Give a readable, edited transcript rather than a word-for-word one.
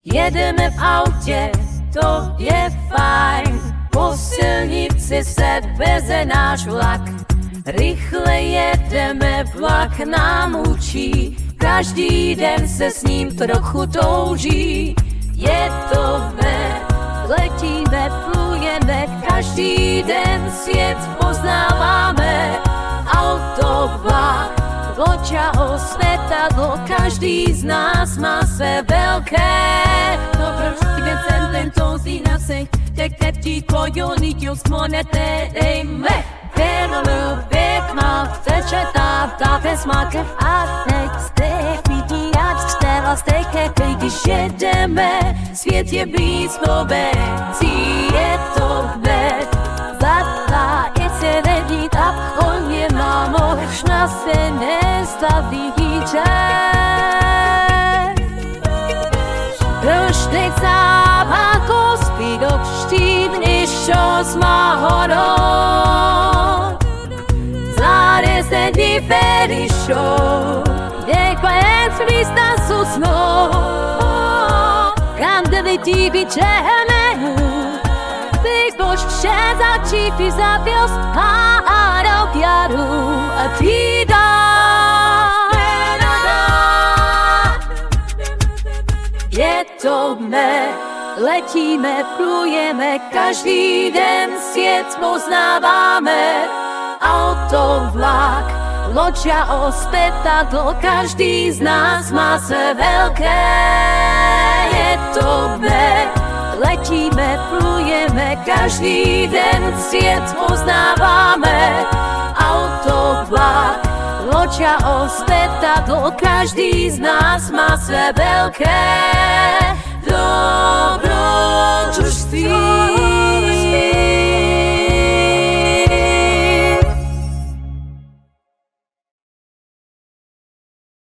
Jedeme v autě, to je fajn, po silnici se veze náš vlak. Rychle jedeme, vlak nám učí, každý den se s ním trochu touží. Je to letíme, plujeme, každý den svět poznáváme. Auto, vlak, loďa, světadlo, každý z nás má své velké. Dobrostíme sem tento zínasek, tak ti kojoniťos monetejme. Perlu, pěkná, vtečetá, ta smáka a teď stech vidí, ať čtela stejke, když jedeme, svět je blízko bencí, je to hned, zlatá i se nedít a on je má možná se nestaví čas. Proštek záváko spídok štít, než čas má hodot. Zárezne dní perišou, děkva jen svýsta susnou. Kandeli ti vyčehne, bych bož vše začí ty zavěst a do pěru a ty je to letíme, plujeme, každý den svět poznáváme. Auto, vlak, loďa, světadlo, každý z nás má se velké. Je to letíme, plujeme, každý den svět poznáváme. Auto, vlak, loďa, světadlo, každý z nás má své velké.